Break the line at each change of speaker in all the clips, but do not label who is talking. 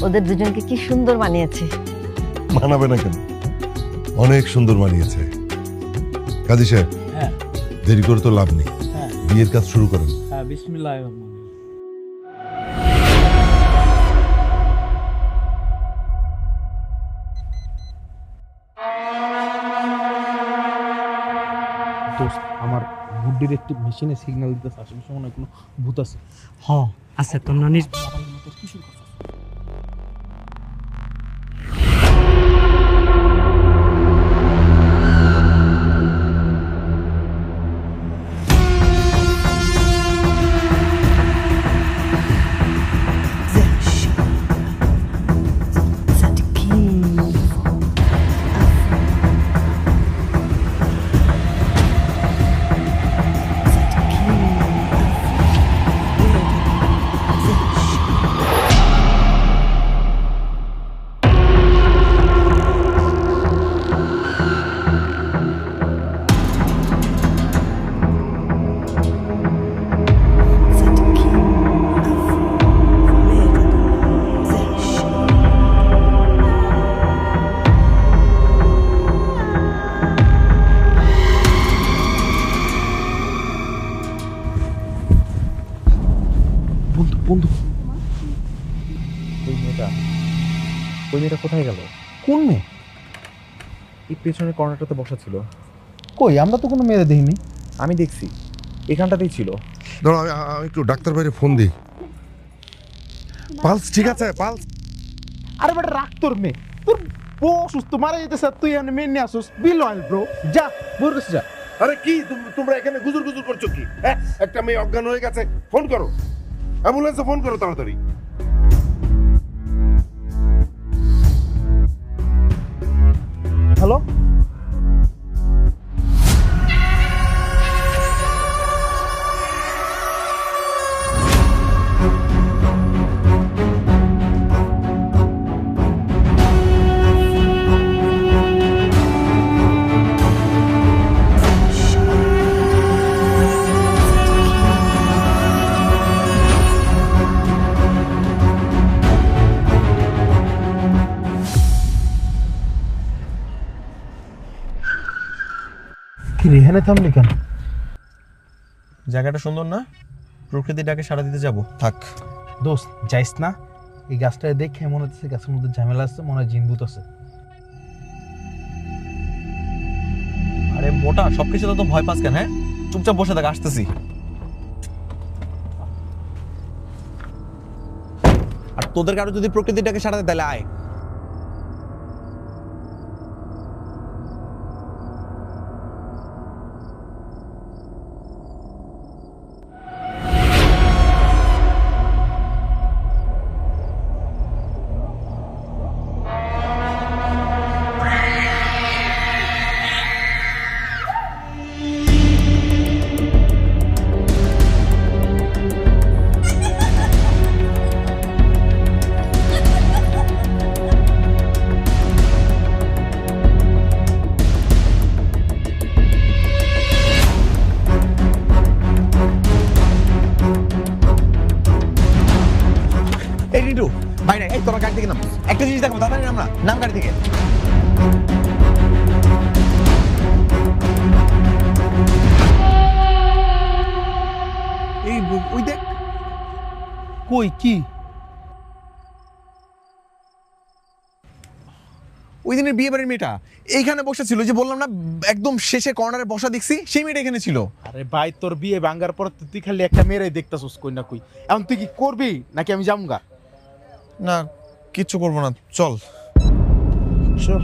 ওদের দুজনকে কি সুন্দর মানিয়েছে।
মানাবে না কেন, অনেক সুন্দর মানিয়েছে। কাজী সাহেব,
হ্যাঁ
দেরি করে তো লাভ নেই,
হ্যাঁ
বিয়ের কাজ শুরু করেন।
হ্যাঁ বিসমিল্লাহির রহমানির রহিম। দোস্ত, আমার বুদ্ধির একটি মেশিনে সিগন্যাল দিতেছে, আশেপাশে মনে হয় কোনো ভূত আছে।
হ আছে তোর নানির।
বন্ধু বন্ধু, ওই মেয়েটা কোথায় গেল?
কোন মেয়ে?
এই পেছনের কর্নারটাতে বসা ছিল।
কই, আমরা তো কোনো মেয়ে দেখিনি।
আমি দেখছি এখানটাতেই ছিল।
ধরো, আমি একটু ডাক্তার বাইরে ফোন দিই। পালস ঠিক আছে? পালস
আরে বেটা, রাখ তোর মেয়ে। তোর বউ অসুস্থ, মারা যেতেছে, তুই এখানে মেয়ে নিয়ে আসুস। বিল অয়েল ব্রো, যা বউর কাছে যা।
আরে কি তোমরা এখানে গুজুর গুজুর করছো কি? হ্যাঁ, একটা মেয়ে অজ্ঞান হয়ে গেছে, ফোন করো, অ্যাম্বুলেন্সে ফোন করো তাড়াতাড়ি।
হ্যালো, কি রেহানে থামলি কেন?
জায়গাটা সুন্দর না? প্রকৃতিটাকে সাড়া দিতে যাব। থাক
দোস্ত, যাইস না। এই গাছটা দেখে মনে হচ্ছে গাছের মধ্যে ঝামেলা আছে, মনে হয় জিনভূত আছে।
আরে মোটা, সবকিছু তো ভয় পাস কেন? হ্যাঁ, চুপচাপ বসে থাক, আসতেছি। আর তোদের কারো যদি প্রকৃতিটাকে সাড়া দেয় তাহলে আয়। এই রিটু ভাই, না এই তোরা গাড়ি থেকে নাম, একটা জিনিস দেখো তাড়াতাড়ি নাম, না নাম গাড়ি থেকে।
এই ওই দেখ, কই কি?
ওই দিনের বিয়ে বাড়ির মেয়েটা এইখানে বসে ছিল, যে বললাম না একদম শেষে কর্নারে বসা দেখছি, সেই মেয়েটা এখানে ছিল।
আরে ভাই, তোর বিয়ে ভাঙ্গার পর তো তুই খালি একটা মেয়েরাই দেখতাছস, কই না কই। এখন তুই কি করবি নাকি আমি যামগা?
না, কিচ্ছু করবো না, চল।
চল।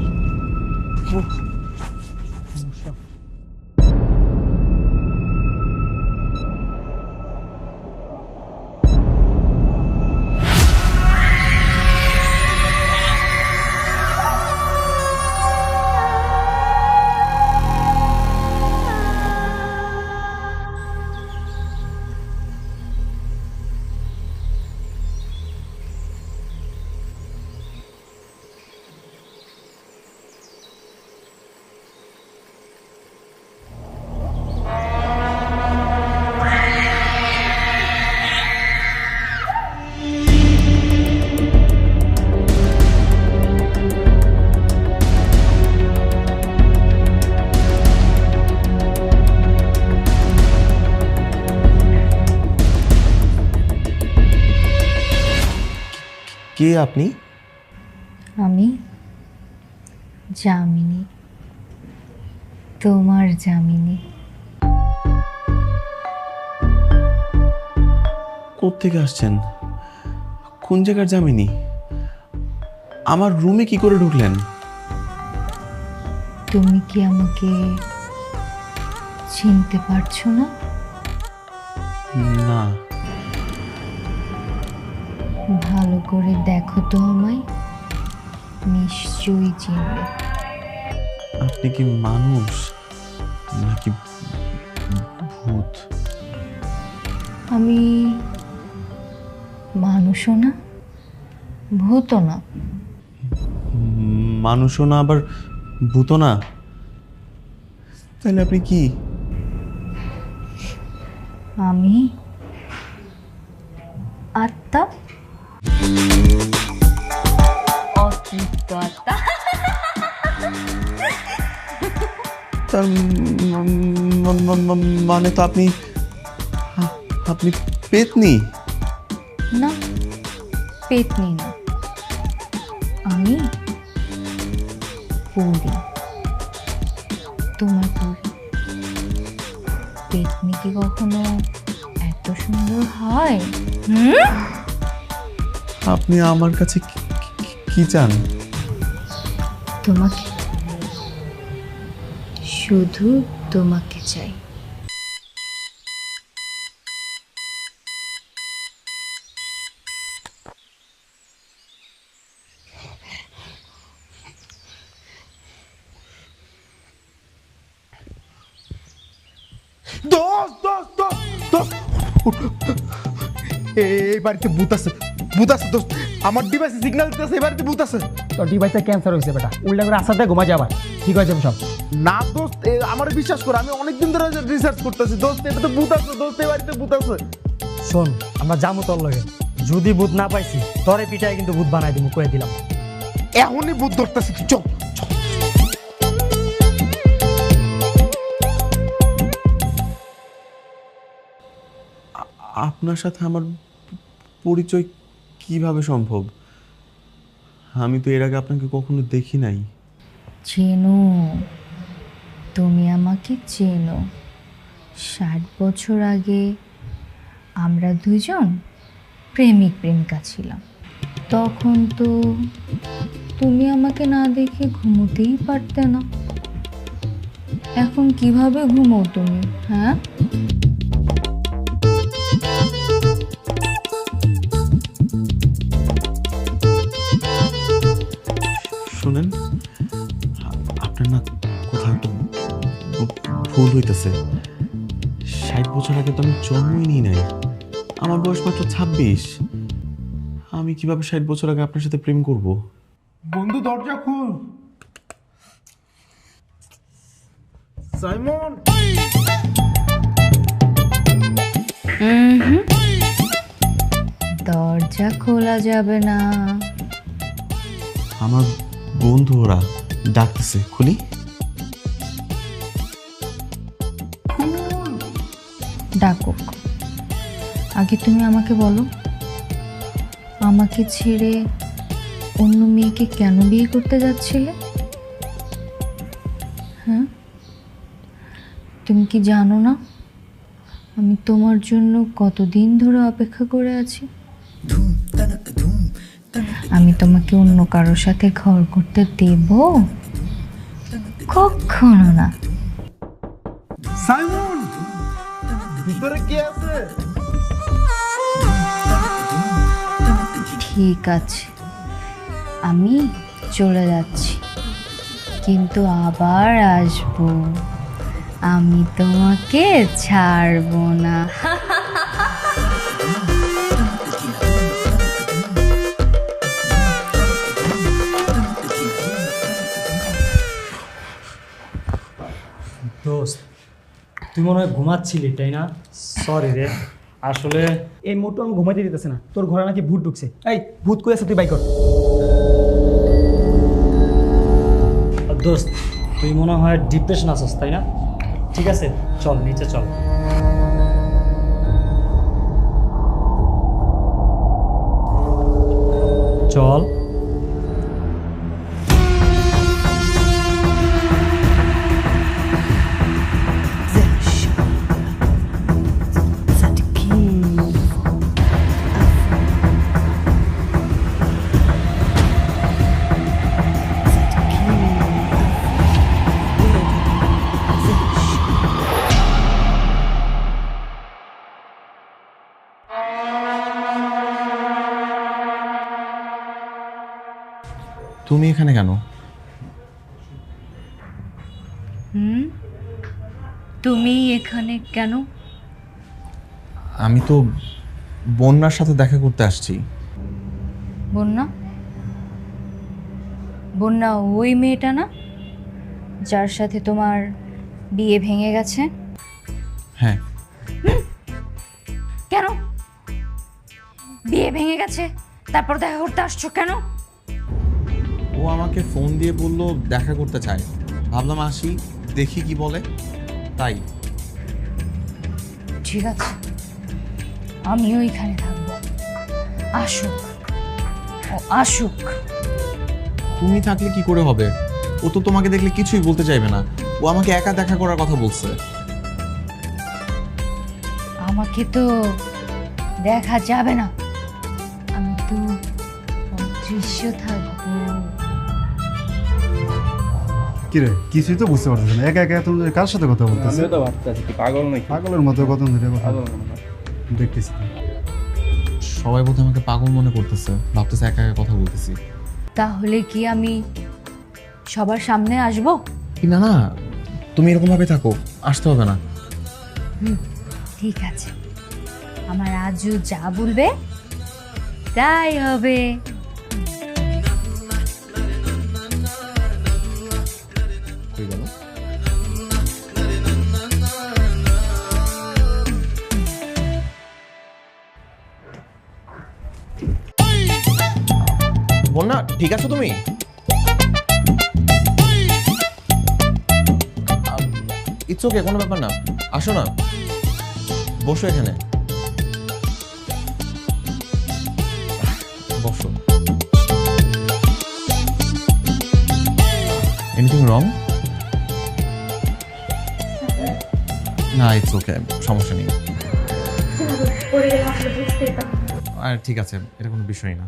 কে আপনি?
আমি যামিনী, তোমার যামিনী।
কোত্থেকে আসছেন? কোন জায়গার যামিনী? আমার রুমে কি করে ঢুকলেন?
তুমি কি আমাকে চিনতে পারছো না?
না।
ভালো করে দেখো তো আমায়, নিশ্চয়ই চিনবে।
আপনি কি মানুষ নাকি ভূত?
আমি মানুষও না, ভূতও না।
মানুষও না আবার ভূত না, তাহলে আপনি কি?
আমি আত্মা, অতৃপ্ত আত্মা।
তার মানে তো আপনি আপনি পেতনি?
না, পেতনি না, আমি পরি, তোমার পরি। পেতনি কি কখনো এত সুন্দর হয়?
আপনি আমার কাছে কি চান?
তোমাকে, শুধু তোমাকে চাই।
দোস্ত দোস্ত দোস্ত দোস্ত, এই বাড়িতে ভূত আছে, ভূত আছে দোস্ত। আমার ডিভাইসে সিগন্যাল দিতেছে, এই বাড়িতে ভূত আছে।
তোর ডিভাইসে ক্যান্সার হয়েছে বেটা, উল্টা করে আসাতে ঘুমা যাবার ঠিক হয়ে যাবে সব।
না দোস্ত, আমার বিশ্বাস কর, আমি অনেকদিন ধরে রিসার্চ করতেছি দোস্ত, এটা তো ভূত আছে দোস্ত, এই বাড়িতে ভূত আছে।
শোন, আমরা যাবো তোর লগে, যদি ভূত না পাইছি তোরে পিটায় কিন্তু ভূত বানাই দিব, কয়ে দিলাম।
এখনই ভূত ধরতেছি, চল।
আপনার সাথে আমার পরিচয় কিভাবে সম্ভব? আমি তো এর আগে আপনাকে কখনো দেখি নাই।
চেনো, তুমি আমাকে চেনো। 60 বছর আগে আমরা দুজন প্রেমিক প্রেমিকা ছিলাম। তখন তো তুমি আমাকে না দেখে ঘুমোতেই পারতে না। এখন কিভাবে ঘুমো তুমি, হ্যাঁ?
শুনেন, আপনার না কোথাও একটা ভুল হইতেছে। 60 বছর আগে তো আমি জন্মই নিই নাই, আমার বয়স মাত্র 26। আমি কিভাবে 60 বছর আগে আপনার সাথে প্রেম করব?
বন্ধু দরজা খুল। সাইমন,
দরজা খোলা যাবে না।
আমার বন্ধু ওরা ডাকতেছে, খুলি?
ডাকুক, আগে তুমি আমাকে বলো, আমাকে ছেড়ে অন্য মেয়েকে কেন বিয়ে করতে যাচ্ছিলে? হ্যাঁ, তুমি কি জানো না আমি তোমার জন্য কতদিন ধরে অপেক্ষা করে আছি? আমি তোমাকে অন্য কারোর সাথে ঘর করতে দেব? কখনো না।
সাইমন, ভিতরে কে আছে?
ঠিক আছে, আমি চলে যাচ্ছি, কিন্তু আবার আসবো। আমি তোমাকে ছাড়বো না।
দোস্ত, তুই মনে হয় ঘুমাচ্ছিলি তাই না? সরি রে, আসলে এই মুহূর্তে আমি ঘুমাইতে দিতেছে না, তোর ঘরে নাকি ভূত ঢুকছে। এই ভূত কই আছে তুই বাই কর। দোস্ত, তুই মনে হয় ডিপ্রেশন আছিস তাই না? ঠিক আছে, চল নিচে চল। চল।
তুমি এখানে কেন?
তুমি এখানে কেন?
আমি তো বন্যার সাথে দেখা করতে আসছি।
বন্যা? বন্যা ওই মেয়েটা না যার সাথে তোমার বিয়ে ভেঙে গেছে?
হ্যাঁ।
কেন বিয়ে ভেঙে গেছে তারপর দেখা করতে আসছো কেন?
ও আমাকে ফোন দিয়ে বলল দেখা করতে চায়, ভাবলাম আসি দেখি কি বলে, তাই।
ঠিক আছে, আমিও এখানে থাকবো, আসুক ও আসুক।
তুমি থাকলে কি করে হবে? ও তো তোমাকে দেখলে কিছুই বলতে চাইবে না, ও আমাকে একা দেখা করার কথা বলছে।
আমাকে তো দেখা যাবে না, আমি তো অদৃশ্য থাকবো।
কিরে কিছুই তো বুঝতে পারতেছ না, একা একা তুমি কার সাথে কথা বলতেছ?
আমিও তো ভাবতেছি কি পাগল নাকি?
পাগলের মতো কত ধরে কথা দেখতেছি।
সবাই বোধহয় আমাকে পাগল মনে করতেছে, ভাবতেছে একা একা কথা বলতেছি।
তাহলে কি আমি সবার সামনে আসবো?
না না, তুমি এরকম ভাবে থাকো, আসতে হবে না।
ঠিক আছে, আমার আজু যা বলবে তাই হবে।
কই গেল? বন্যা, ঠিক আছো তুমি? ইটস ওকে, কোনো ব্যাপার না, আসো না, বসো এখানে, বসো। Anything wrong? না, ইটস ওকে, সমস্যা নেই। আর ঠিক আছে, এটা কোনো বিষয় না।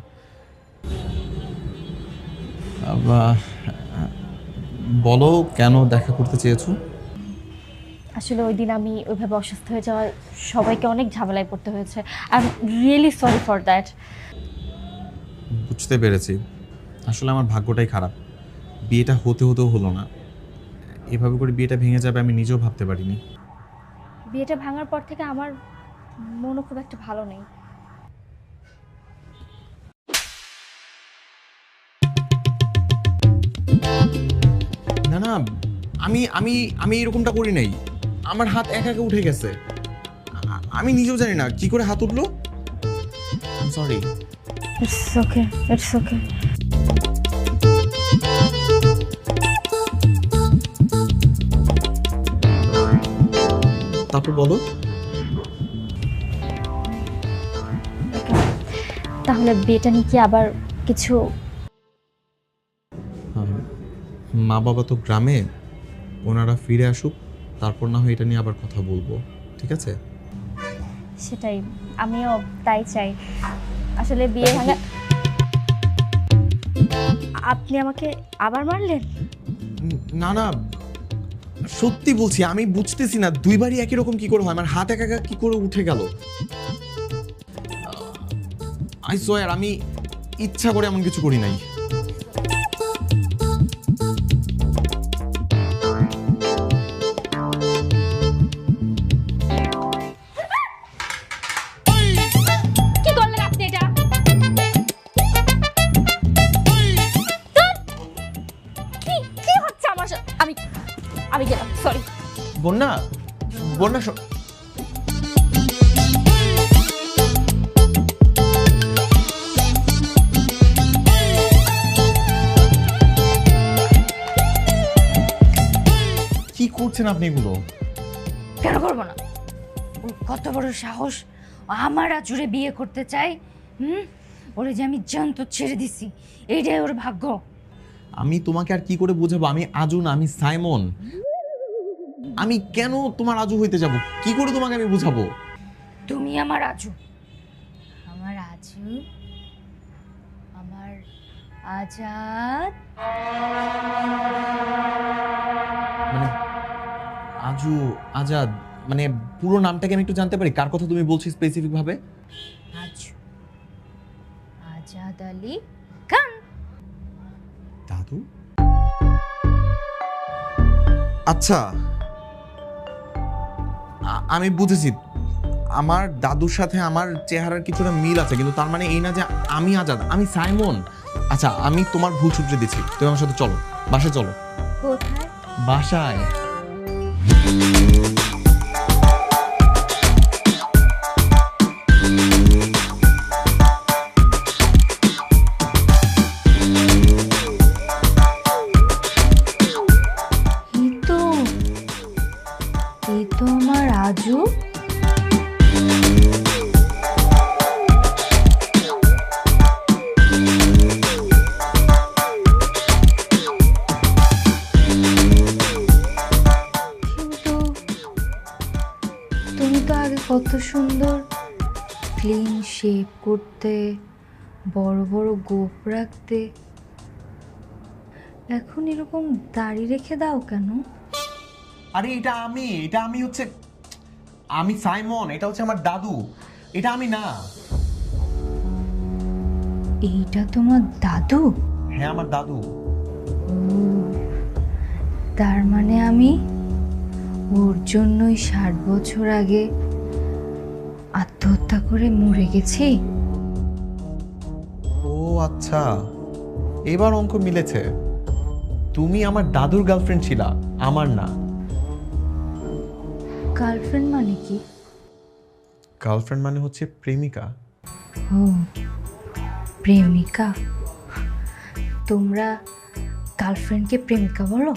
বলো কেন দেখা করতে চেয়েছো?
আসলে ওই দিন আমি ওইভাবে অসুস্থ হয়ে যাওয়ায় সবাইকে অনেক ঝামেলায় পড়তে হয়েছে। I am really sorry for that.
বুঝতে পেরেছি, আসলে আমার ভাগ্যটাই খারাপ, বিয়েটা হতে হতেও হলো না। এভাবে করে বিয়েটা ভেঙে যাবে আমি নিজেও ভাবতে পারিনি।
বিয়েটা ভাঙার পর থেকে আমার মনও খুব একটা ভালো নেই।
না না, আমি আমি আমি এরকমটা করি নাই, আমার হাত একা একা উঠে গেছে, আমি নিজেও জানি না কি করে হাত উঠলো। Sorry.
It's okay, it's okay.
তারপর বলো।
তাহলে বিয়েটা নিয়ে কি আবার কিছু?
মা বাবা তো গ্রামে, ওনারা ফিরে আসুক, তারপর না হয় এটা নিয়ে আবার কথা বলবো, ঠিক আছে?
সেটাই, আমিও তাই চাই। আসলে বিয়ে ভাঙা। আপনি আমাকে আবার মারলেন?
না না, সত্যি বলছি, আমি বুঝতেছি না দুইবারই একই রকম কি করে হয়, আমার হাত একা একা কি করে উঠে গেল। আই সোয়ার আমি ইচ্ছা করে এমন কিছু করি নাই।
কি করলেন আপনি এটা? কি হচ্ছে আমার সাথে? আমি গেলাম, সরি।
বন্যা, বন্যা কি করছেন আপনি এগুলো?
কেন করবো না? ওর কত বড় সাহস, ও আমার আচুরে বিয়ে করতে চাই। ওরে যে আমি জানতো ছেড়ে দিছি, এইটাই ওর ভাগ্য।
আমি তোমাকে আর কি করে বোঝাবো? আমি আজু না, আমি সাইমন। আমি কেন তোমার আজু হইতে যাব? কি করে তোমাকে আমি বুঝাবো?
তুমি আমার আজু, আমার আজু, আমার আজাদ।
মানে আজু, আজাদ, মানে পুরো নামটাকে আমি একটু জানতে পারি? কার কথা তুমি বলছো স্পেসিফিক ভাবে?
আজু, আজাদ আলী খান।
দাদু? আচ্ছা, আমি বুঝেছি। আমার দাদুর সাথে আমার চেহারার কিছুটা মিল আছে, কিন্তু তার মানে এই না যে আমি আজাদ, আমি সাইমন। আচ্ছা, আমি তোমার ভুল সূত্রে দিচ্ছি। তুমি আমার সাথে চলো, বাসায় চলো।
কোথায়?
বাসায়।
এই তো আমার আজু। কিন্তু তুমি তো আগে কত সুন্দর ক্লিন শেপ করতে, বড় বড় গোঁফ রাখতে, এখন এরকম দাড়ি রেখে দাও কেন?
আরে এটা আমি হচ্ছে, আমি সাইমন। এটা হচ্ছে আমার দাদু, এটা আমি না।
এইটা তোমার দাদু?
হ্যাঁ, আমার দাদু।
তার মানে আমি ওর জন্যই 60 বছর আগে আত্মহত্যা করে মরে গেছি।
ও আচ্ছা, এবার অঙ্ক মিলেছে। তুমি আমার দাদুর গার্লফ্রেন্ড ছিলা, আমার না।
গার্লফ্রেন্ড মানে কি?
গার্লফ্রেন্ড মানে হচ্ছে প্রেমিকা।
ও, প্রেমিকা। তোমরা গার্লফ্রেন্ডকে প্রেমিকা বলো?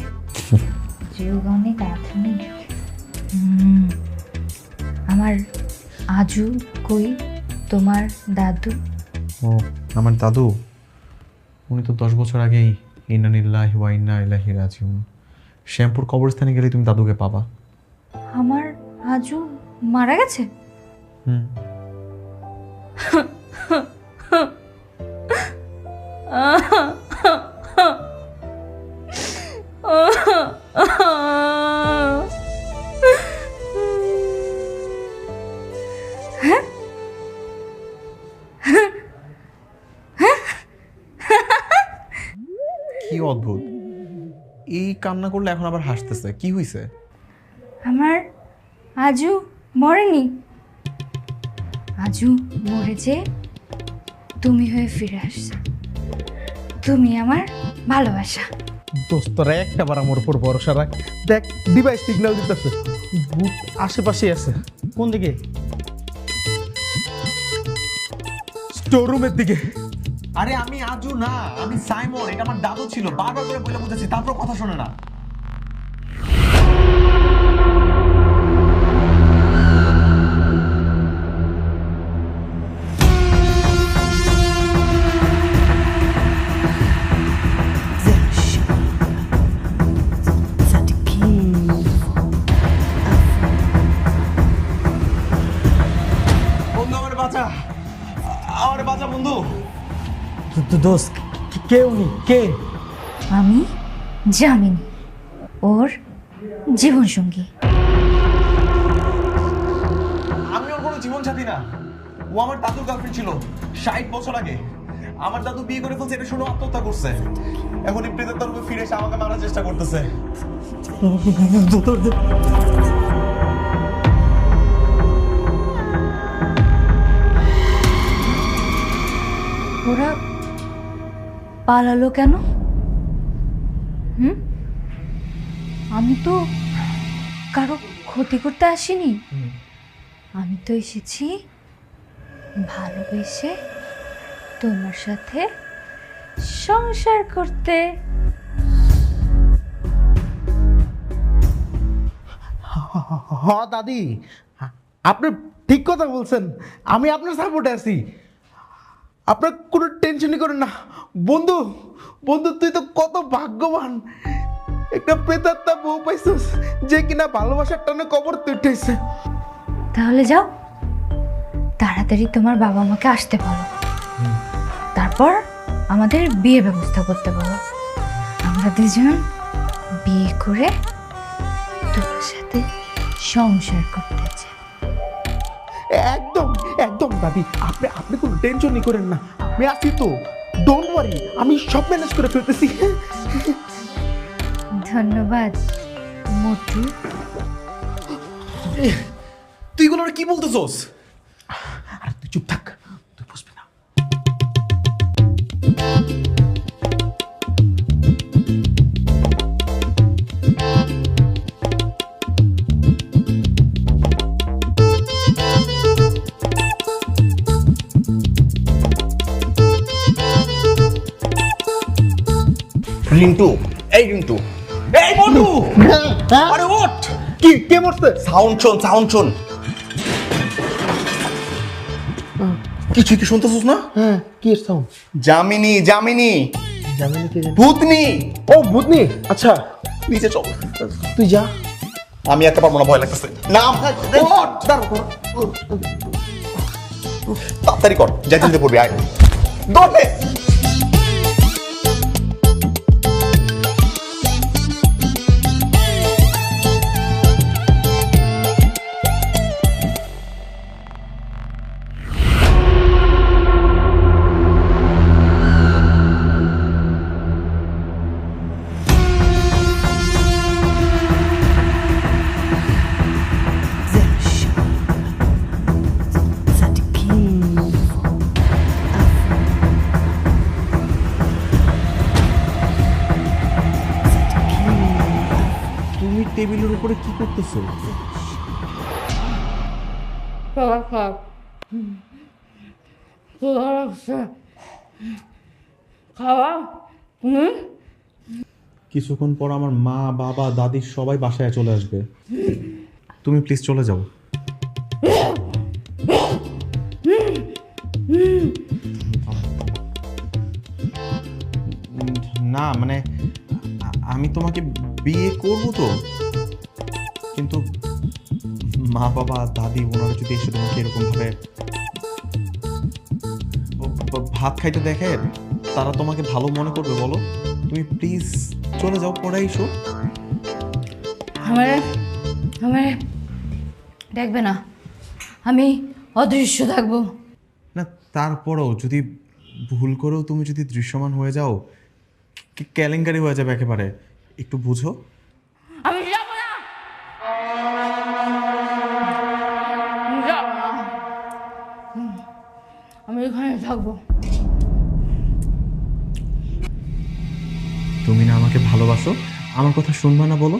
যুগ অনেক আধুনিক। আমার আজু কই, তোমার দাদু?
ও, আমার দাদু, উনি তো 10 বছর আগেই ইন্না লিল্লাহি ওয়া ইন্না ইলাইহি রাজিউন। শ্যামপুর কবরস্থানে গেলে তুমি দাদুকে পাবা।
আমার আজু মারা গেছে?
হুম। কি অদ্ভুত, এই কান্না করলে এখন আবার হাসতেছে, কি হইছে?
আমার আজু মরেনি। আজু মরেছে, তুমি হয়ে ফিরে আসছো। তুমি আমার ভালোবাসা।
দোস্তরা একটা বার আমার উপর ভরসা রাখ। দেখ, ডিভাইস সিগন্যাল দিতেছে, ভূত আশেপাশে আছে।
কোন দিকে?
স্টোররুমের দিকে।
আরে আমি আজু না, আমি সাইমন। এটা আমার দাদু ছিল, বারবার করে বলে বুঝেছি, তারপর কথা শোনে না। বন্ধু, আমার বাঁচা, আমার বাঁচা বন্ধু।
দোস্ত, কে উনি? কে?
আমি জামিনী, ওর জীবনসঙ্গী।
আমি ওর কোনো জীবন সাথী না। ও আমার দাদুর গার্লফ্রেন্ড ছিল 60 বছর আগে। আমার দাদু বিয়ে করে ফেলছে, এটা শুনে আত্মহত্যা করছে। এখন এই প্রেতের তরফে ফিরে এসে আমাকে মারার চেষ্টা করতেছে।
ওরা পালালো কেন? আমি তো কারো ক্ষতি করতে আসিনি। আমি তো এসেছি ভালোবেসে তোমার সাথে সংসার করতে।
হ দাদি, আপনি ঠিক কথা বলছেন। আমি আপনার সাপোর্টে আছি। আপনার কোনো টেনশনই করেন না। বন্ধু বন্ধু তুই তো কত ভাগ্যবান, একটা প্রেতাত্মা বউ পাইছিস যে কিনা ভালোবাসার টানে কবর তুইতেছে।
তাহলে যাও, তাড়াতাড়ি তোমার বাবা মাকে আসতে বলো, তারপর আমাদের বিয়ে ব্যবস্থা করতে বলো। আমরা দুজন বিয়ে করে তোমার সাথে সংসার করতে চাই।
একদম একদম দাদি, আপনি আপনি কোনো টেনশনই করেন না, আমি আছি তো, ডোন্ট ওয়ারি, আমি সব ম্যানেজ করে ফেলতেছি।
ধন্যবাদ মোটু।
তুই এগুলো কি বলতেছস?
আর তুই চুপ থাক, তুই বুঝবি না।
রিন্টু, এই রিন্টু, এই বন্ধু, আরে ওঠ!
কি কে মরছে?
সাউন্ড শোন, সাউন্ড শোন। কিছু কি শুনতেছিস না?
হ্যাঁ কি সাউন্ড?
জামিনী, জামিনী,
জামিনী কে?
ভূতনি।
ও ভূতনি, আচ্ছা
নিচে চল,
তুই যা।
আমি একা পারবো না, ভয় লাগতেছে। নাম, ওঠ! তাড়াতাড়ি কর, যাইতে দিতে পড়বি, আয় দৌড় দে। তুমি টেবিলের উপরে কি করতেছো? কিছুক্ষণ পর আমার মা, বাবা, দাদি সবাই বাসায় চলে আসবে। তুমি প্লিজ চলে যাও। না মানে আমি তোমাকে বিয়ে করব তো, কিন্তু মা, বাবা, দাদি ওনারা যদি এসে তোমাকে এরকম ভাবে ভাত খাইতে দেখে, তারা তোমাকে ভালো মনে করবে বলো? তুমি প্লিজ চলে যাও, পরে এসো।
আমার দেখবে না, আমি অদৃশ্য থাকবো।
না তারপরেও যদি ভুল করেও তুমি যদি দৃশ্যমান হয়ে যাও, কেলেঙ্কারি হয়ে যাবে একেবারে, একটু বুঝো।
আমি যাবো না, আমি এখানে থাকবো।
তুমি না আমাকে ভালোবাসো, আমার কথা শুনবা না বলো?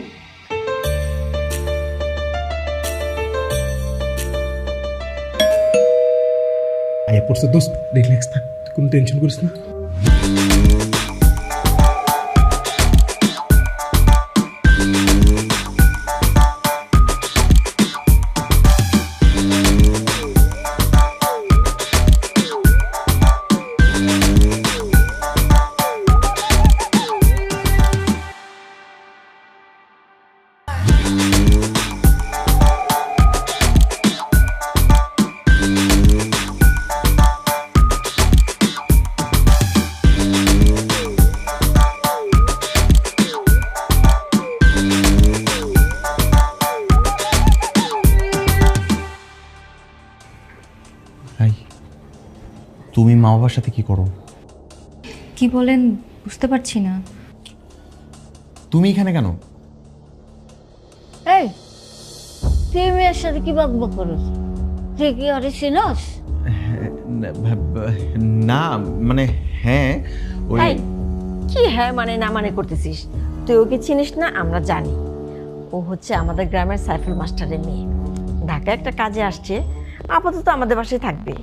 আয় পড়ছে দোস্ত, রিল্যাক্স থাক, তুই কোনো টেনশন করিস না।
তুমি মা বাবার সাথে কি করো?
কি বলেন বুঝতে পারছি না।
তুমি এখানে কেন?
এই তুই মেয়ের সাথে কি বকবক করিস? তুই কি ওরে চিনস?
না মানে হ্যাঁ, ওই
এই কি হ্যাঁ মানে না মানে করতেছিস? তুই ওকে চিনিস না? আমরা জানি। ও হচ্ছে আমাদের গ্রামের সাইফুল মাস্টারের মেয়ে, ঢাকায় একটা কাজে আসছে, আপাতত আমাদের বাসায় থাকবে।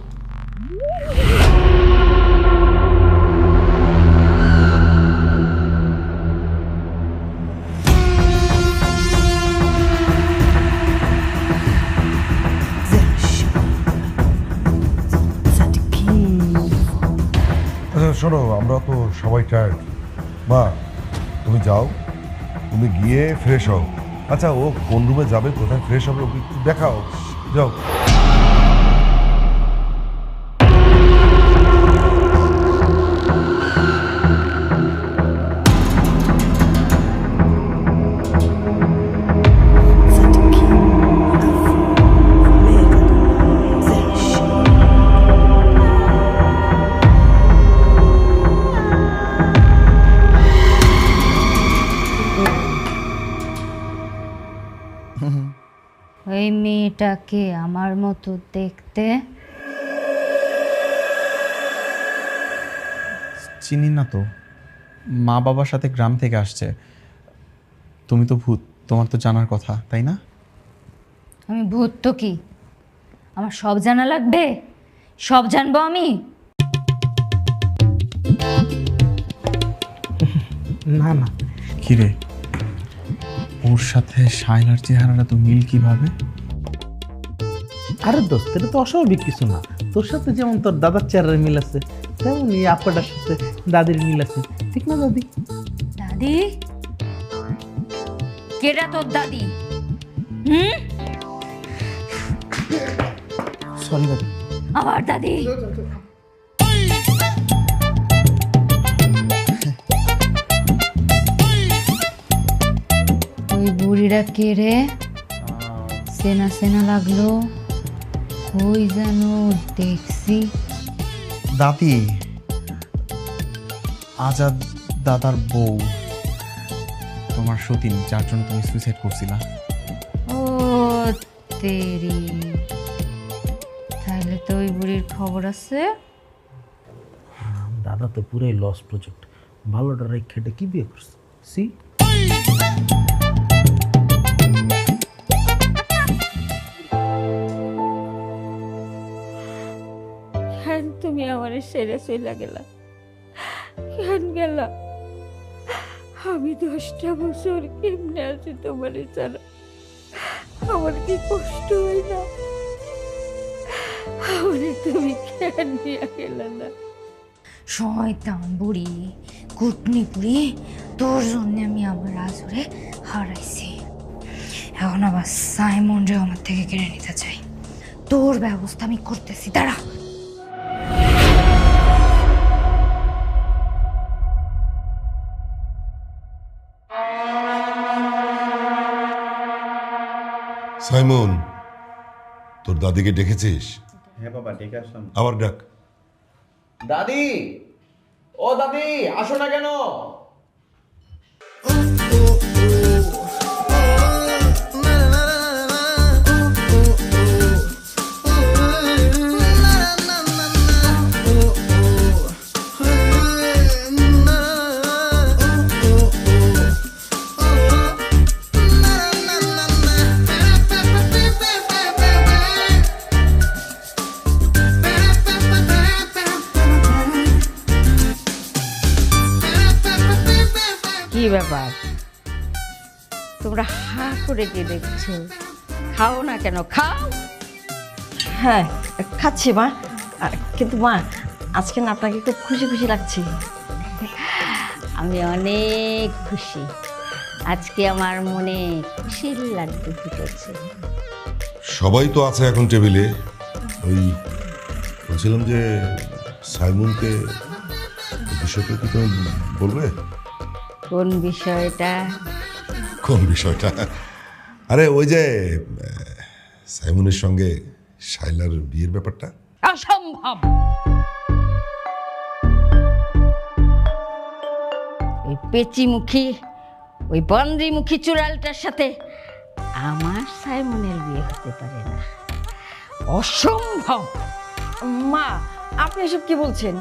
শোনো, আমরা তো সবাই টায়ার্ড। মা তুমি যাও, তুমি গিয়ে ফ্রেশ হও। আচ্ছা ও কোন রুমে যাবে, কোথায় ফ্রেশ হবে ওকে একটু দেখাও, যাও।
ওই মেয়েটাকে আমার মতো দেখতে?
চিনি না তো, মা বাবার সাথে গ্রাম থেকে আসছে। তুমি তো ভূত, তোমার তো জানার কথা, তাই না?
আমি ভূত তো কি, আমার সব জানা লাগবে? সব জানবো আমি?
না না,
কিরে, ওর সাথে শাইলার চেহারাটা তো মিল কিভাবে?
আরে দোস্ত, এটা তো অস্বাভাবিক কিছু না। তোর সাথে যেমন তোর দাদার চেহারার মিল আছে, তেমন এই আপাটার সাথে দাদির মিল আছে, ঠিক না দাদি?
দাদি? কেডা তোর দাদি?
সরি দাদি।
আমার দাদি? ওই বুড়িটা কে রে? সেনা সেনা লাগলো, কই যেন দেখছি।
দাদি, আজাদ দাদার বউ, তোমার সতীন, যার জন্য তুমি সুইসাইড করছিলা।
ও তেরি, তাহলে তো ওই বুড়ির খবর আছে।
দাদা তো পুরাই লস প্রজেক্ট, ভালোটা রেখেটে কি বিয়ে করছে? সি
কেন তুমি আমার সেরে চলে গেলা? কেন গেলা? আমি 10টা বছর কেমনে আছি তোমার ছাড়া? আমার কি কষ্ট হয় না? আমারে তুমি কেন নিয়ে গেলা না?
শয়তান বুড়ি, কুটনি বুড়ি, তোর জন্য আমি আমার আজরে হারাইছি। এখন আবার সাইমন রে আমার থেকে কেড়ে নিতে চাই। তোর ব্যবস্থা আমি করতেছি, দাঁড়া।
সাইমন, তোর দাদিকে ডেকেছিস?
হ্যাঁ বাবা, ডেকে আসলাম।
আবার ডাক।
দাদি, ও দাদি, আসো না কেন?
কি ব্যাপার, তোমরা হা করে কি দেখছো? খাও না কেন? খাও। হ্যাঁ খাচ্ছি মা, কিন্তু মা আজকে না আপনাকে খুব খুশি খুশি লাগছে। আমি অনেক খুশি, আজকে আমার মনে খুশির লাড্ডু ফুটেছে।
সবাই তো আছে এখন টেবিলে। ওই বলছিলাম যে সাইমনকে বিষয়টা কি তুমি বলবে?
কোন বিষয়টা?
কোন বিষয়টা? আরে ওই যে সাইমনের সঙ্গে শাইলার বিয়ের ব্যাপারটা।
অসম্ভব। ওই পেচিমুখী, ওই বন্দ্রিমুখী চূড়ালটার সাথে আমার সাইমনের বিয়ে হতে পারে না, অসম্ভব। মা আপনি এসব কি বলছেন?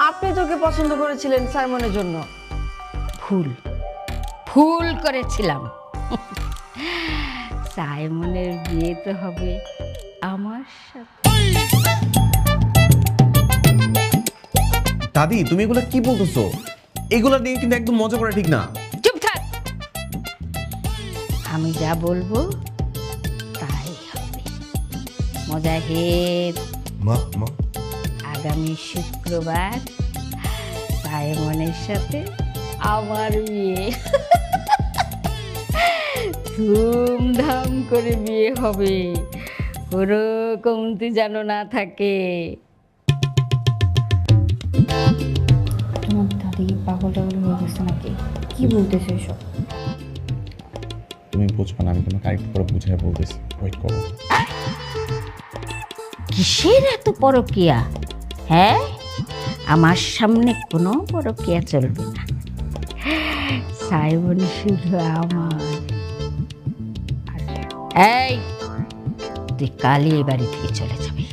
আপনি তোকে পছন্দ করেছিলেন সাইমনের জন্য। ভুল, ভুল করেছিলাম। সাইমনের বিয়ে তো হবে আমার সাথে।
দাদি, তুমি এগুলো কি বলতেছো? এগুলো নিয়ে কিন্তু একদম মজা করা ঠিক না।
চুপ থাক, আমি যা বলবো তাই হবে। মুজাহিদ,
মা মা
আগামী শুক্রবার সাইমনের সাথে আমার বিয়ে। ধুমধাম করে বিয়ে হবে, কোনো কমতি যেন না থাকে।
তোমার দাদি পাগল টাগল হয়ে গেছে নাকি? কি বলতেছে এসব?
তুমি বুঝবে না, আমি তোমাকে আরেকটু পরে বুঝিয়ে বলতেছি, ওয়েট করো।
কিসের এত পরকিয়া? হ্যাঁ, আমার সামনে কোনো পরকিয়া চলবে না। সাইমন শুধু আমার। এই, তুই কালই এই বাড়ি থেকে চলে যাবি।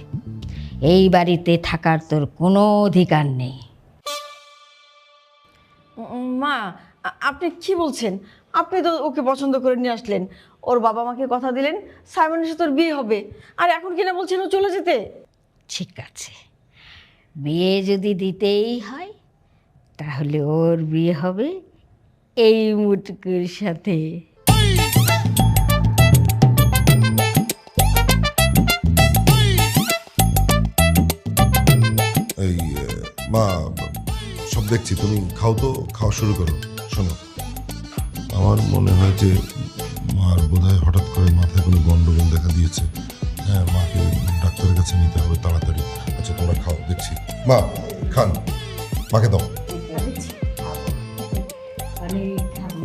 এই বাড়িতে থাকার তোর কোনো অধিকার নেই।
মা, আপনি কি বলছেন? আপনি তো ওকে পছন্দ করে নিয়ে আসলেন, ওর বাবা মাকে কথা দিলেন সাইমনের সাথে ওর বিয়ে হবে, আর এখন কিনা বলছেন ও চলে যেতে।
ঠিক আছে, বিয়ে যদি দিতেই হয় তাহলে ওর বিয়ে হবে এই মুটকুর সাথে।
এই মা, সব দেখছি, তুমি খাও তো, খাওয়া শুরু করো। শোনো, আমার মনে হয় যে মার বোধহয় হঠাৎ করে মাথায় কোনো গন্ডগোল দেখা দিয়েছে। হ্যাঁ, মাকে ডাক্তারের কাছে নিতে হবে তাড়াতাড়ি। আচ্ছা, তোমরা খাও, দেখছি। মা খান, মাকে দাও।
অনেক খাবো,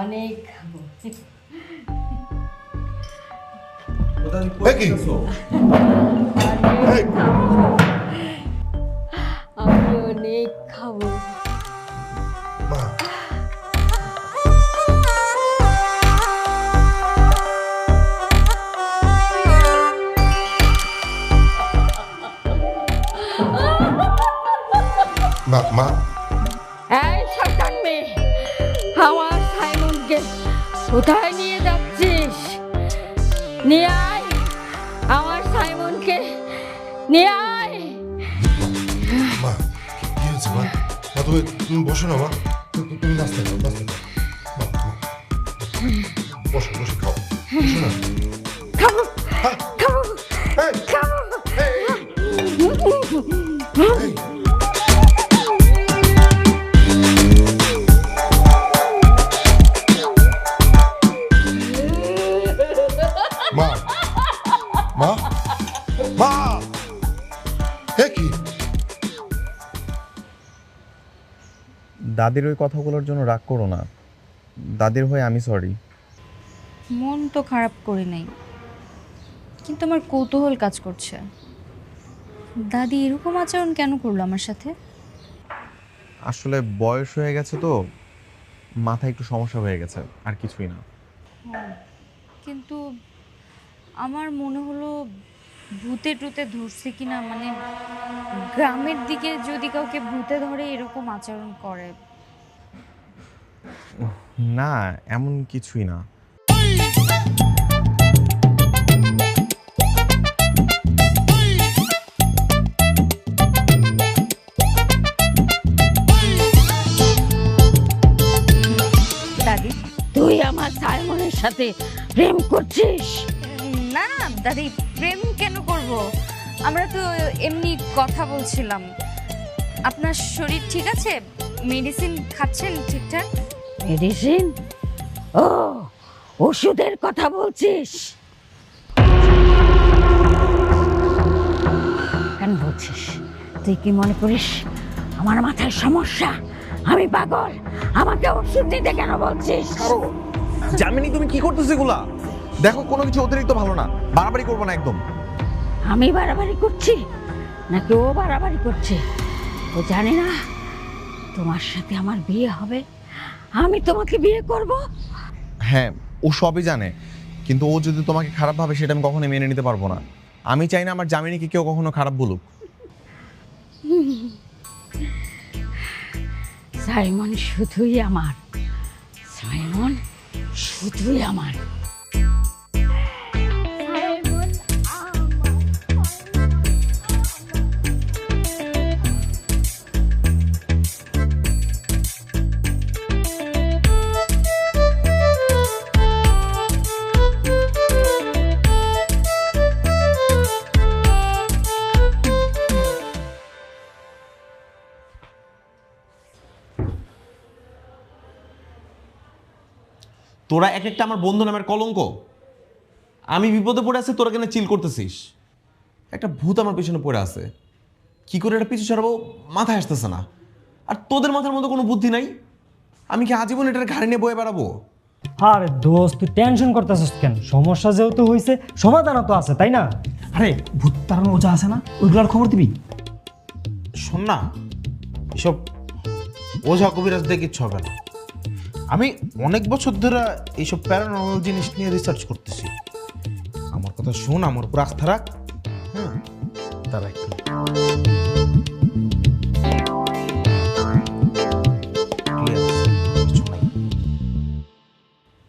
অনেক খাবো। আমি অনেক খাবো।
মা, মা, মা,
এই শয়তান মেয়ে, আমার সাইমনকে কোথায় নিয়ে যাচ্ছিস? নিয়ে আয়, আমার সাইমনকে নিয়ে আয়।
মা, কি হয়েছে মা? মা, তুমি বসো না মা, তুমি নাস্তা খাও, নাস্তা খাও। মা, মা, বসো, বসে খাও, বসো না।
খাবো, খাবো, খাবো।
মা, মা, মা, কি?
দাদির ওই কথাগুলোর জন্য রাগ করো না, দাদির হয়ে আমি সরি।
মন তো খারাপ করি নাই, কিন্তু আমার কৌতূহল কাজ করছে। দাদি এরকম আচরণ কেন করলো আমার সাথে?
আসলে বয়স হয়ে গেছে তো, মাথায় একটু সমস্যা হয়ে গেছে, আর কিছুই না।
কিন্তু আমার মনে হলো ভূতে টুতে ধরছে কিনা, মানে গ্রামের দিকে যদি কাউকে ভূতে ধরে এরকম আচরণ করে।
না, এমন কিছুই না।
দাদি, তুই আমার সাইমনের সাথে প্রেম করছিস?
না না দাদি, প্রেম কেন করব? আমরা তো এমনি কথা বলছিলাম। আপনার শরীর ঠিক আছে? মেডিসিন খাচ্ছেন ঠিকঠাক?
মেডিসিন? ও, ওষুধের কথা বলছিস? কেন বলছিস? তুই কি মনে করিস আমার মাথায় সমস্যা? আমি পাগল? আমাকে ওষুধ দিতে কেন বলছিস?
জামিনী, তুমি কি করতেছো এগুলা? দেখো, কোনো কিছু অতিরিক্ত ভালো না, বাড়াবাড়ি করবো না একদম।
আমি বাড়াবাড়ি করছি নাকি ও বাড়াবাড়ি করছে? ও জানে না তোমার সাথে আমার বিয়ে হবে, আমি তোমাকে বিয়ে করব।
হ্যাঁ, ও সবই জানে, কিন্তু ও যদি তোমাকে খারাপ ভাবে সেটা আমি কখনোই মেনে নিতে পারবো না। আমি চাই না আমার জামিনীকে কেউ কখনো খারাপ বলুক।
সাইমন শুধুই আমার, সাইমন শুধুই আমার।
তোরা এক একটা আমার বন্ধু নামের কলঙ্ক। আমি বিপদে পড়ে আছি, তোরা কেন চিল করতেছিস? একটা ভূত আমার পেছনে পড়ে আছে, কি করে এটা পিছু ছাড়াবো মাথায় আসতেছে না। আর তোদের মাথার মধ্যে কোনো বুদ্ধি নাই। আমি কি আজীবন এটার ঘাড়ে নিয়ে বয়ে বেড়াবো?
আরে দোস্ত, তুই টেনশন করতেছিস কেন? সমস্যা যেহেতু হয়েছে, সমাধানও তো আছে, তাই না? আরে ভূত তাড়ানো ওজা আছে না, ওইগুলোর খবর দিবি।
শোন না, এসব ওঝা কবিরাজ দিয়ে কিচ্ছু হবে না। আমি অনেক বছর ধরে এইসব প্যারানর্মাল জিনিস নিয়ে রিসার্চ করতেছি। আমার কথা শোন, আমার উপর আস্থা রাখ। হ্যাঁ, তারা একটু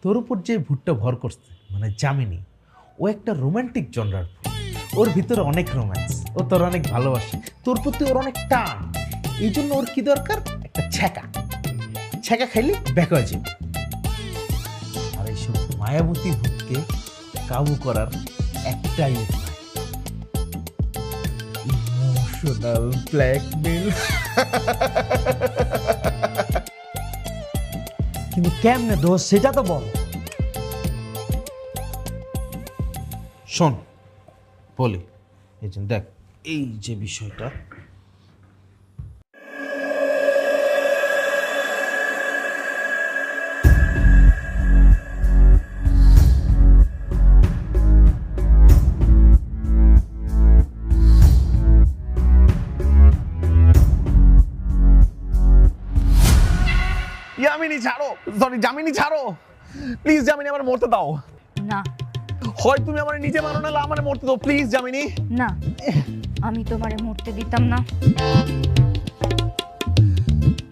তোর উপর যে ভূতটা ভর করছে মানে যামিনী, ও একটা রোমান্টিক জনরার ভূত। ওর ভিতরে অনেক রোম্যান্স, ও তোর অনেক ভালোবাসে, তোর প্রতি ওর অনেক টান। এই জন্য ওর কি দরকার? একটা ছ্যাঁকা খাইলে ব্যাক হয়ে যাবে। আর এইসব মায়াবতী ভূতকে কাবু করার একটাই উপায়, ইমোশনাল ব্ল্যাকমেল।
কিন্তু কেমনে দোস্ত, সেটা তো বল।
শোন বলি, এই যে দেখ, এই যে বিষয়টা,
জামিনী ছাড়ো, সরি জামিনী ছাড়ো প্লিজ। জামিনী আমার মরতে দাও।
না
হয় তুমি আমার নিজে মানো, না আমার মরতে দাও প্লিজ জামিনী।
না, আমি তোমারে মরতে দিতাম না।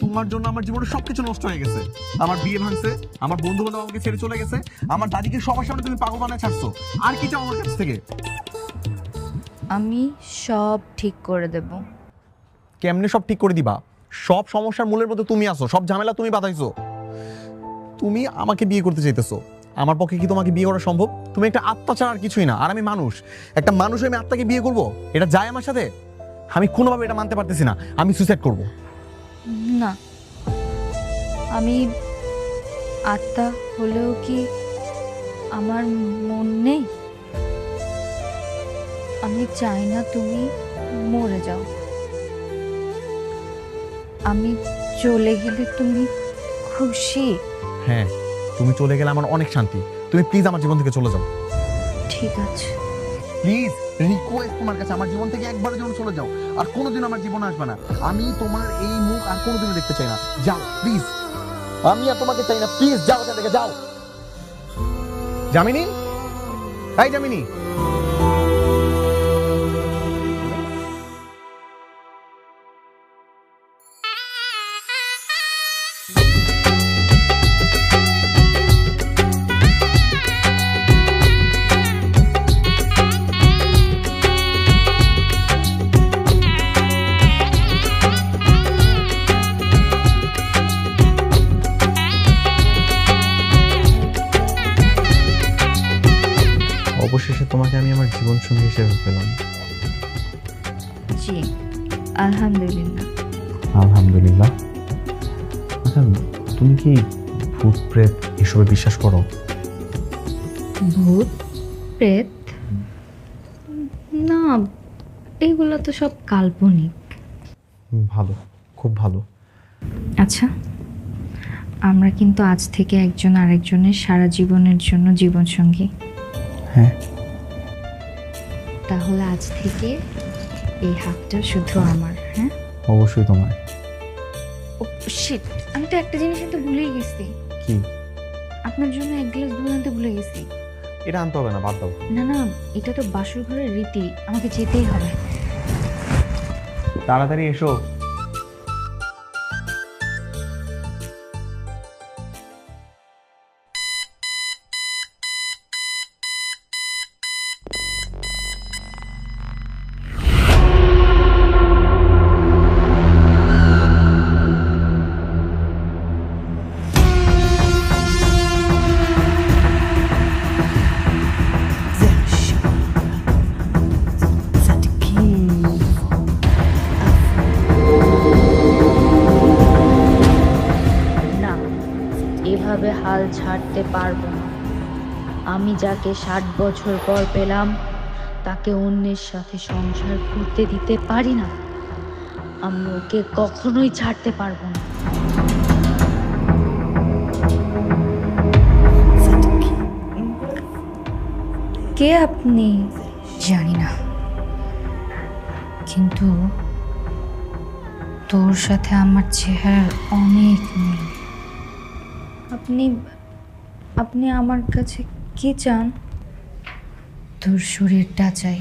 তোমার জন্য আমার জীবনের সবকিছু নষ্ট হয়ে গেছে। আমার বিয়ে ভাঙছে, আমার বন্ধু বান্ধব আমাকে ছেড়ে চলে গেছে, আমার দাদিকে সবার সামনে তুমি পাগল বানায় ছাড়ছো। আর কি চাও আমার কাছ থেকে?
আমি সব ঠিক করে দেব।
কেমনে সব ঠিক করে দিবা? সব সমস্যার মূলের মধ্যে তুমি আসো, সব ঝামেলা তুমি বাঁধাইছো। তুমি আমাকে বিয়ে করতে চাইতেছো, আমার পক্ষে কি তোমাকে বিয়ে করা সম্ভব? তুমি একটা আত্মা ছাড়া আর কিছুই না। আর আমি মানুষ, একটা মানুষ আমি আত্মাকে বিয়ে করব? এটা যায় আমার সাথে? আমি কোনোভাবে এটা মানতে পারতেছি না। আমি সুইসাইড করব।
না, আমি আত্মা হলেও কি আমার মন নেই? আমি চাই না তুমি মরে যাও। আমি চলে গেলে তুমি খুশি?
হ্যাঁ, তুমি চলে গেলে আমার অনেক শান্তি। তুমি প্লিজ আমার জীবন থেকে চলে যাও।
ঠিক আছে,
প্লিজ রিকোয়েস্ট তোমার কাছে, আমার জীবন থেকে একবারের জন্য চলে যাও। আর কোনোদিন আমার জীবনে আসবে না। আমি তোমার এই মুখ আর কোনোদিনও দেখতে চাই না। যাও প্লিজ, আমি আর তোমাকে চাই না। প্লিজ যাও এখান থেকে, যাও। জামিনী, এই জামিনী। অবশেষে তোমাকে আমি আমার জীবন সঙ্গী হিসেবে পেলাম।
জি আলহামদুলিল্লাহ।
আলহামদুলিল্লাহ। আচ্ছা, তুমি কি ভূত প্রেত এসবে বিশ্বাস করো?
ভূত প্রেত? না, এগুলো তো সব কাল্পনিক।
ভালো, খুব ভালো।
আচ্ছা, আমরা কিন্তু আজ থেকে একজন আরেকজনের সারা জীবনের জন্য জীবনসঙ্গী।
হ্যাঁ।
তাহলে আজ থেকে এই হাতটা শুধু আমার। হ্যাঁ,
অবশ্যই তোমার।
ও শিট, আমি তো একটা জিনিস তো ভুলেই গেছি।
কি?
আপনার জন্য এক গ্লাস দুধ আনতে ভুলে গেছি।
এটা আনতে হবে না, বাদ দাও।
না না, এটা তো বাসর ঘরের রীতি, আমাকে যেতেই হবে।
তাড়াতাড়ি এসো।
হাল ছাড়তে পারবো না। আমি যাকে 60 বছর পর পেলাম তাকে অন্যের সাথে সংসার করতে দিতে পারি না। আমি ওকে কখনোই ছাড়তে পারবো না। কে আপনি? জানি না, কিন্তু তোর সাথে আমার চেহারার অনেক মিল। আপনি আমার কাছে কি চান? তোর শরীরটা চাই।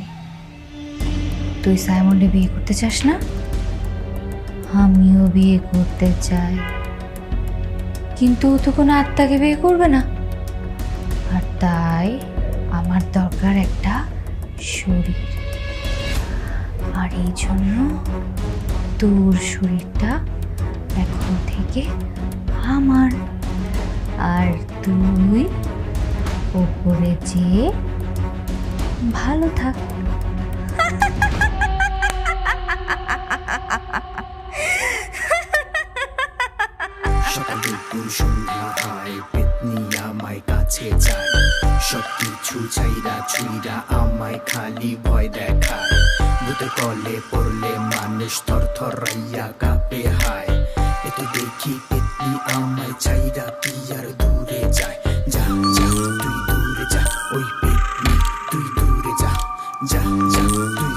তুই সাইমনকে বিয়ে করতে চাস না? আমিও বিয়ে করতে চাই, কিন্তু ও তো কোনো আত্মাকে বিয়ে করবে না। আর তাই আমার দরকার একটা শরীর। আর এই জন্য তোর শরীরটা এখন থেকে আমার। আর তুই ওপরে যেয়ে ভালো থাক।
সকাল দুপুর সন্ধ্যা হয় পেতনি আমায় কাছে যায়, সবকিছু ছাইরা ছুইরা আমায় খালি ভয় দেখায়। ভূতের কলে পড়লে মানুষ থর থরাইয়া কাঁপে হায়। এত দেখি পেতনি আমায় ছাইরা কি আর দূরে যায়। যা যা তুই দূরে যা, ওই পেতনি তুই দূরে যা, যা যা তুই